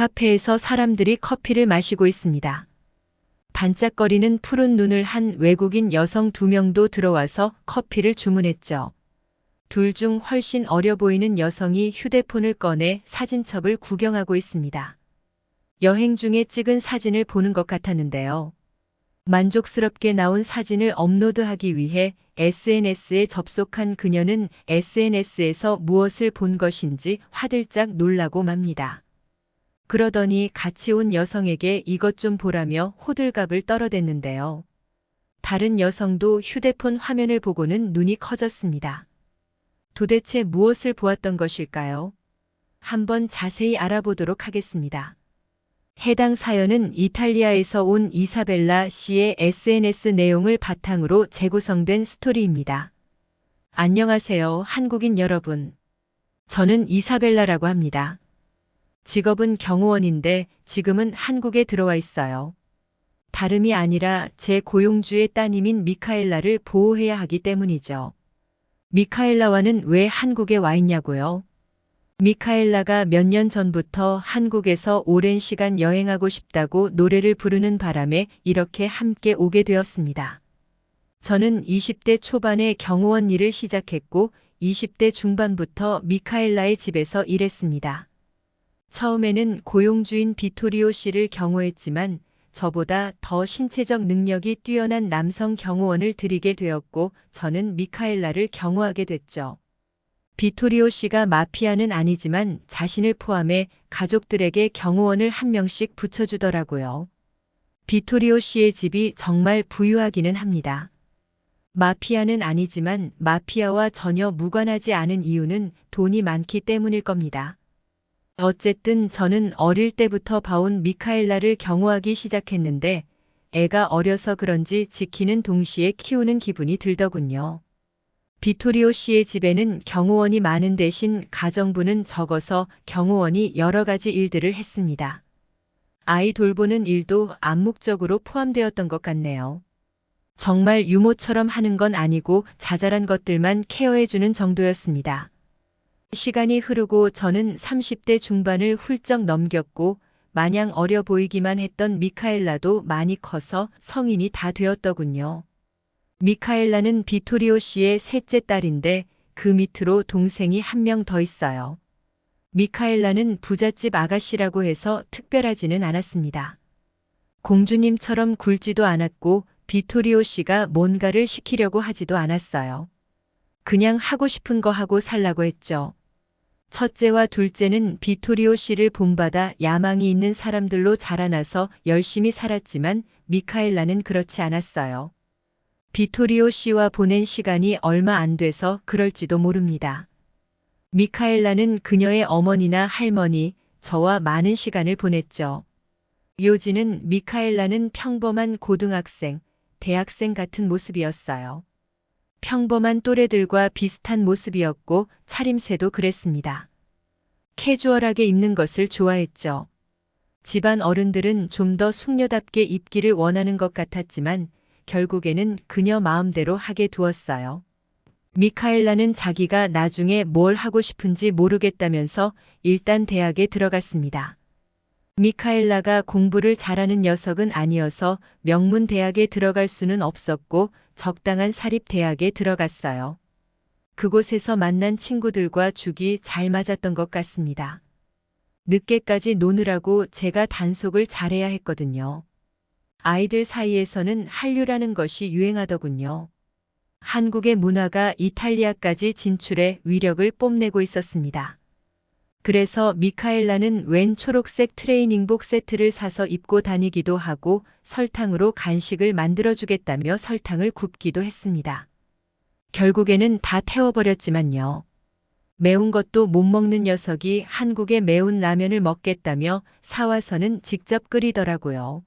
카페에서 사람들이 커피를 마시고 있습니다. 반짝거리는 푸른 눈을 한 외국인 여성 2명도 들어와서 커피를 주문했죠. 둘 중 훨씬 어려 보이는 여성이 휴대폰을 꺼내 사진첩을 구경하고 있습니다. 여행 중에 찍은 사진을 보는 것 같았는데요. 만족스럽게 나온 사진을 업로드하기 위해 SNS에 접속한 그녀는 SNS에서 무엇을 본 것인지 화들짝 놀라고 맙니다. 그러더니 같이 온 여성에게 이것 좀 보라며 호들갑을 떨어댔는데요. 다른 여성도 휴대폰 화면을 보고는 눈이 커졌습니다. 도대체 무엇을 보았던 것일까요? 한번 자세히 알아보도록 하겠습니다. 해당 사연은 이탈리아에서 온 이사벨라 씨의 SNS 내용을 바탕으로 재구성된 스토리입니다. 안녕하세요, 한국인 여러분. 저는 이사벨라라고 합니다. 직업은 경호원인데 지금은 한국에 들어와 있어요. 다름이 아니라 제 고용주의 따님인 미카엘라를 보호해야 하기 때문이죠. 미카엘라와는 왜 한국에 와 있냐고요? 미카엘라가 몇 년 전부터 한국에서 오랜 시간 여행하고 싶다고 노래를 부르는 바람에 이렇게 함께 오게 되었습니다. 저는 20대 초반에 경호원 일을 시작했고 20대 중반부터 미카엘라의 집에서 일했습니다. 처음에는 고용주인 비토리오 씨를 경호했지만 저보다 더 신체적 능력이 뛰어난 남성 경호원을 들이게 되었고 저는 미카엘라를 경호하게 됐죠. 비토리오 씨가 마피아는 아니지만 자신을 포함해 가족들에게 경호원을 한 명씩 붙여주더라고요. 비토리오 씨의 집이 정말 부유하기는 합니다. 마피아는 아니지만 마피아와 전혀 무관하지 않은 이유는 돈이 많기 때문일 겁니다. 어쨌든 저는 어릴 때부터 봐온 미카엘라를 경호하기 시작했는데 애가 어려서 그런지 지키는 동시에 키우는 기분이 들더군요. 비토리오 씨의 집에는 경호원이 많은 대신 가정부는 적어서 경호원이 여러 가지 일들을 했습니다. 아이 돌보는 일도 암묵적으로 포함되었던 것 같네요. 정말 유모처럼 하는 건 아니고 자잘한 것들만 케어해주는 정도였습니다. 시간이 흐르고 저는 30대 중반을 훌쩍 넘겼고 마냥 어려 보이기만 했던 미카엘라도 많이 커서 성인이 다 되었더군요. 미카엘라는 비토리오 씨의 셋째 딸인데 그 밑으로 동생이 한 명 더 있어요. 미카엘라는 부잣집 아가씨라고 해서 특별하지는 않았습니다. 공주님처럼 굴지도 않았고 비토리오 씨가 뭔가를 시키려고 하지도 않았어요. 그냥 하고 싶은 거 하고 살라고 했죠. 첫째와 둘째는 비토리오 씨를 본받아 야망이 있는 사람들로 자라나서 열심히 살았지만 미카엘라는 그렇지 않았어요. 비토리오 씨와 보낸 시간이 얼마 안 돼서 그럴지도 모릅니다. 미카엘라는 그녀의 어머니나 할머니, 저와 많은 시간을 보냈죠. 요지는 미카엘라는 평범한 고등학생, 대학생 같은 모습이었어요. 평범한 또래들과 비슷한 모습이었고 차림새도 그랬습니다. 캐주얼하게 입는 것을 좋아했죠. 집안 어른들은 좀 더 숙녀답게 입기를 원하는 것 같았지만 결국에는 그녀 마음대로 하게 두었어요. 미카엘라는 자기가 나중에 뭘 하고 싶은지 모르겠다면서 일단 대학에 들어갔습니다. 미카엘라가 공부를 잘하는 녀석은 아니어서 명문 대학에 들어갈 수는 없었고 적당한 사립대학에 들어갔어요. 그곳에서 만난 친구들과 죽이 잘 맞았던 것 같습니다. 늦게까지 노느라고 제가 단속을 잘해야 했거든요. 아이들 사이에서는 한류라는 것이 유행하더군요. 한국의 문화가 이탈리아까지 진출해 위력을 뽐내고 있었습니다. 그래서 미카엘라는 웬 초록색 트레이닝복 세트를 사서 입고 다니기도 하고 설탕으로 간식을 만들어주겠다며 설탕을 굽기도 했습니다. 결국에는 다 태워버렸지만요. 매운 것도 못 먹는 녀석이 한국의 매운 라면을 먹겠다며 사와서는 직접 끓이더라고요.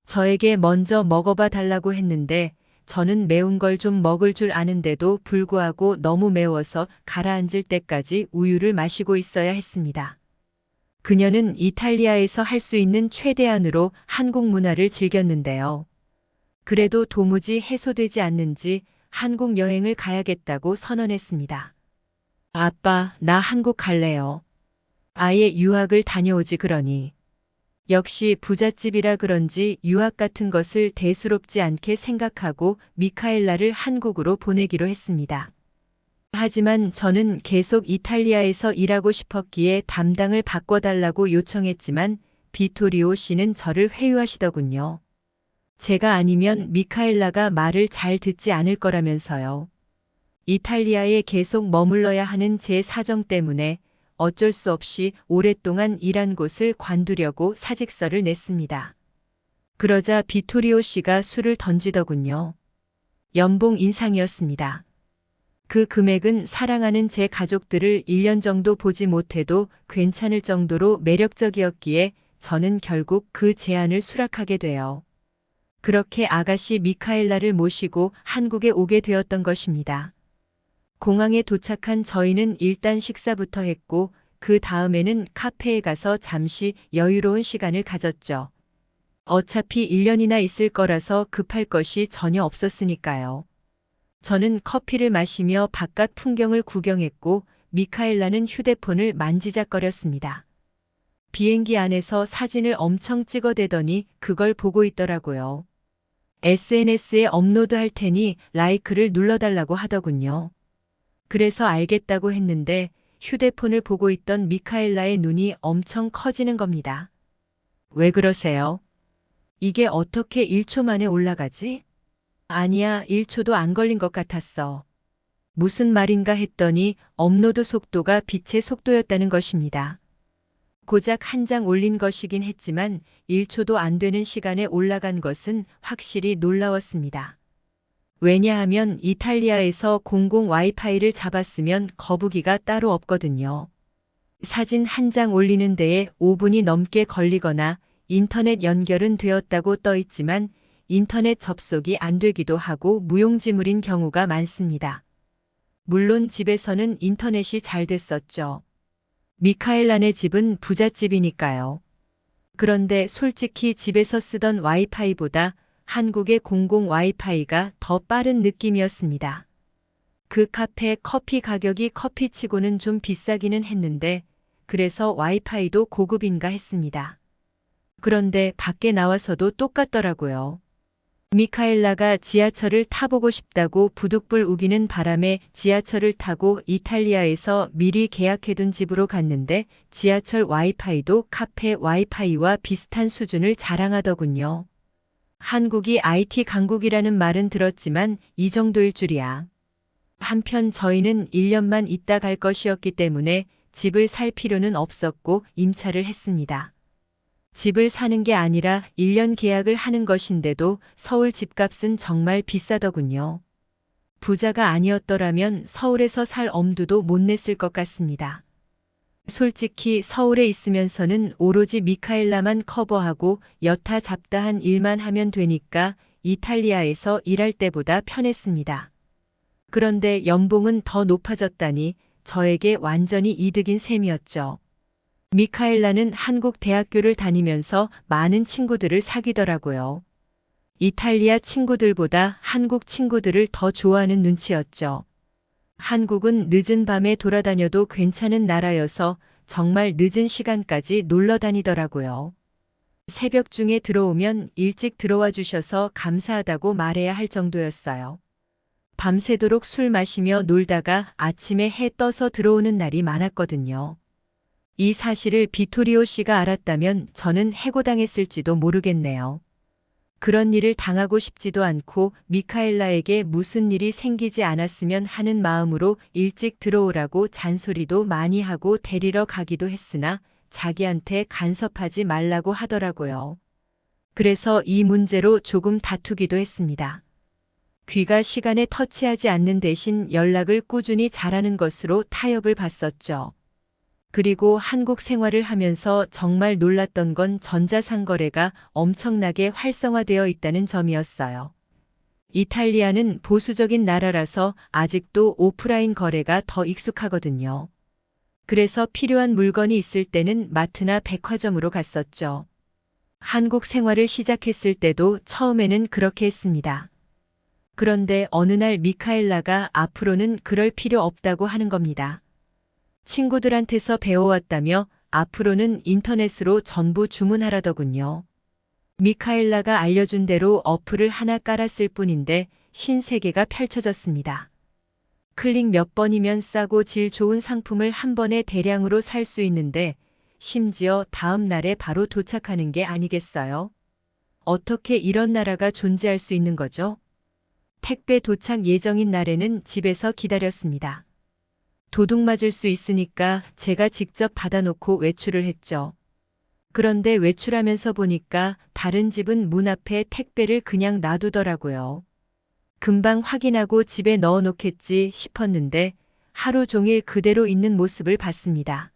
저에게 먼저 먹어봐 달라고 했는데 저는 매운 걸 좀 먹을 줄 아는데도 불구하고 너무 매워서 가라앉을 때까지 우유를 마시고 있어야 했습니다. 그녀는 이탈리아에서 할 수 있는 최대한으로 한국 문화를 즐겼는데요. 그래도 도무지 해소되지 않는지 한국 여행을 가야겠다고 선언했습니다. 아빠, 나 한국 갈래요. 아예 유학을 다녀오지 그러니. 역시 부잣집이라 그런지 유학 같은 것을 대수롭지 않게 생각하고 미카엘라를 한국으로 보내기로 했습니다. 하지만 저는 계속 이탈리아에서 일하고 싶었기에 담당을 바꿔달라고 요청했지만 비토리오 씨는 저를 회유하시더군요. 제가 아니면 미카엘라가 말을 잘 듣지 않을 거라면서요. 이탈리아에 계속 머물러야 하는 제 사정 때문에 어쩔 수 없이 오랫동안 일한 곳을 관두려고 사직서를 냈습니다. 그러자 비토리오 씨가 수를 던지더군요. 연봉 인상이었습니다. 그 금액은 사랑하는 제 가족들을 1년 정도 보지 못해도 괜찮을 정도로 매력적이었기에 저는 결국 그 제안을 수락하게 돼요. 그렇게 아가씨 미카엘라를 모시고 한국에 오게 되었던 것입니다. 공항에 도착한 저희는 일단 식사부터 했고 그 다음에는 카페에 가서 잠시 여유로운 시간을 가졌죠. 어차피 1년이나 있을 거라서 급할 것이 전혀 없었으니까요. 저는 커피를 마시며 바깥 풍경을 구경했고 미카엘라는 휴대폰을 만지작거렸습니다. 비행기 안에서 사진을 엄청 찍어대더니 그걸 보고 있더라고요. SNS에 업로드할 테니 라이크를 눌러달라고 하더군요. 그래서 알겠다고 했는데 휴대폰을 보고 있던 미카엘라의 눈이 엄청 커지는 겁니다. 왜 그러세요? 이게 어떻게 1초 만에 올라가지? 아니야, 1초도 안 걸린 것 같았어. 무슨 말인가 했더니 업로드 속도가 빛의 속도였다는 것입니다. 고작 한 장 올린 것이긴 했지만 1초도 안 되는 시간에 올라간 것은 확실히 놀라웠습니다. 왜냐하면 이탈리아에서 공공 와이파이를 잡았으면 거부기가 따로 없거든요. 사진 한 장 올리는 데에 5분이 넘게 걸리거나 인터넷 연결은 되었다고 떠 있지만 인터넷 접속이 안 되기도 하고 무용지물인 경우가 많습니다. 물론 집에서는 인터넷이 잘 됐었죠. 미카엘라네 집은 부잣집이니까요. 그런데 솔직히 집에서 쓰던 와이파이보다 한국의 공공 와이파이가 더 빠른 느낌이었습니다. 그 카페 커피 가격이 커피치고는 좀 비싸기는 했는데 그래서 와이파이도 고급인가 했습니다. 그런데 밖에 나와서도 똑같더라고요. 미카엘라가 지하철을 타보고 싶다고 부득불 우기는 바람에 지하철을 타고 이탈리아에서 미리 계약해둔 집으로 갔는데 지하철 와이파이도 카페 와이파이와 비슷한 수준을 자랑하더군요. 한국이 IT 강국이라는 말은 들었지만 이 정도일 줄이야. 한편 저희는 1년만 있다 갈 것이었기 때문에 집을 살 필요는 없었고 임차를 했습니다. 집을 사는 게 아니라 1년 계약을 하는 것인데도 서울 집값은 정말 비싸더군요. 부자가 아니었더라면 서울에서 살 엄두도 못 냈을 것 같습니다. 솔직히 서울에 있으면서는 오로지 미카엘라만 커버하고 여타 잡다한 일만 하면 되니까 이탈리아에서 일할 때보다 편했습니다. 그런데 연봉은 더 높아졌다니 저에게 완전히 이득인 셈이었죠. 미카엘라는 한국 대학교를 다니면서 많은 친구들을 사귀더라고요. 이탈리아 친구들보다 한국 친구들을 더 좋아하는 눈치였죠. 한국은 늦은 밤에 돌아다녀도 괜찮은 나라여서 정말 늦은 시간까지 놀러 다니더라고요. 새벽 중에 들어오면 일찍 들어와 주셔서 감사하다고 말해야 할 정도였어요. 밤새도록 술 마시며 놀다가 아침에 해 떠서 들어오는 날이 많았거든요. 이 사실을 비토리오 씨가 알았다면 저는 해고당했을지도 모르겠네요. 그런 일을 당하고 싶지도 않고 미카엘라에게 무슨 일이 생기지 않았으면 하는 마음으로 일찍 들어오라고 잔소리도 많이 하고 데리러 가기도 했으나 자기한테 간섭하지 말라고 하더라고요. 그래서 이 문제로 조금 다투기도 했습니다. 귀가 시간에 터치하지 않는 대신 연락을 꾸준히 잘하는 것으로 타협을 봤었죠. 그리고 한국 생활을 하면서 정말 놀랐던 건 전자상거래가 엄청나게 활성화되어 있다는 점이었어요. 이탈리아는 보수적인 나라라서 아직도 오프라인 거래가 더 익숙하거든요. 그래서 필요한 물건이 있을 때는 마트나 백화점으로 갔었죠. 한국 생활을 시작했을 때도 처음에는 그렇게 했습니다. 그런데 어느 날 미카엘라가 앞으로는 그럴 필요 없다고 하는 겁니다. 친구들한테서 배워왔다며 앞으로는 인터넷으로 전부 주문하라더군요. 미카엘라가 알려준 대로 어플을 하나 깔았을 뿐인데 신세계가 펼쳐졌습니다. 클릭 몇 번이면 싸고 질 좋은 상품을 한 번에 대량으로 살 수 있는데 심지어 다음 날에 바로 도착하는 게 아니겠어요? 어떻게 이런 나라가 존재할 수 있는 거죠? 택배 도착 예정인 날에는 집에서 기다렸습니다. 도둑 맞을 수 있으니까 제가 직접 받아놓고 외출을 했죠. 그런데 외출하면서 보니까 다른 집은 문 앞에 택배를 그냥 놔두더라고요. 금방 확인하고 집에 넣어놓겠지 싶었는데 하루 종일 그대로 있는 모습을 봤습니다.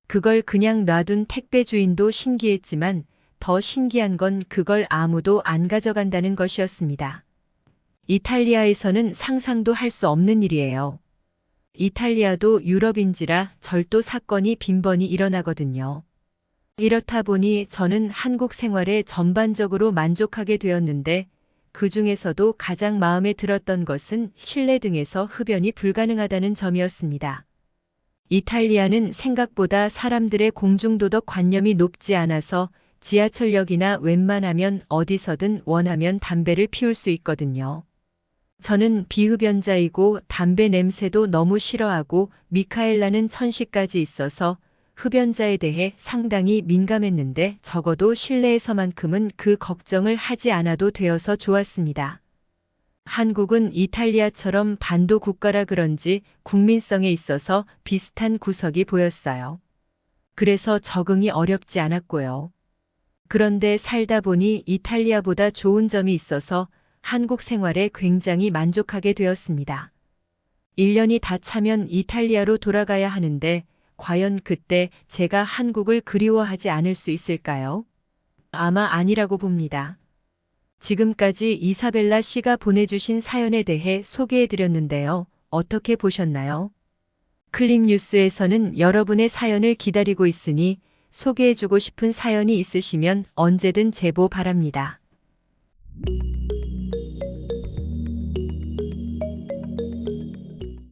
그걸 그냥 놔둔 택배 주인도 신기했지만 더 신기한 건 그걸 아무도 안 가져간다는 것이었습니다. 이탈리아에서는 상상도 할 수 없는 일이에요. 이탈리아도 유럽인지라 절도 사건이 빈번히 일어나거든요. 이렇다 보니 저는 한국 생활에 전반적으로 만족하게 되었는데 그 중에서도 가장 마음에 들었던 것은 실내 등에서 흡연이 불가능하다는 점이었습니다. 이탈리아는 생각보다 사람들의 공중도덕 관념이 높지 않아서 지하철역이나 웬만하면 어디서든 원하면 담배를 피울 수 있거든요. 저는 비흡연자이고 담배 냄새도 너무 싫어하고 미카엘라는 천식까지 있어서 흡연자에 대해 상당히 민감했는데 적어도 실내에서만큼은 그 걱정을 하지 않아도 되어서 좋았습니다. 한국은 이탈리아처럼 반도 국가라 그런지 국민성에 있어서 비슷한 구석이 보였어요. 그래서 적응이 어렵지 않았고요. 그런데 살다 보니 이탈리아보다 좋은 점이 있어서 한국 생활에 굉장히 만족하게 되었습니다. 1년이 다 차면 이탈리아로 돌아가야 하는데 과연 그때 제가 한국을 그리워하지 않을 수 있을까요? 아마 아니라고 봅니다. 지금까지 이사벨라 씨가 보내주신 사연에 대해 소개해드렸는데요. 어떻게 보셨나요? 클릭뉴스에서는 여러분의 사연을 기다리고 있으니 소개해주고 싶은 사연이 있으시면 언제든 제보 바랍니다.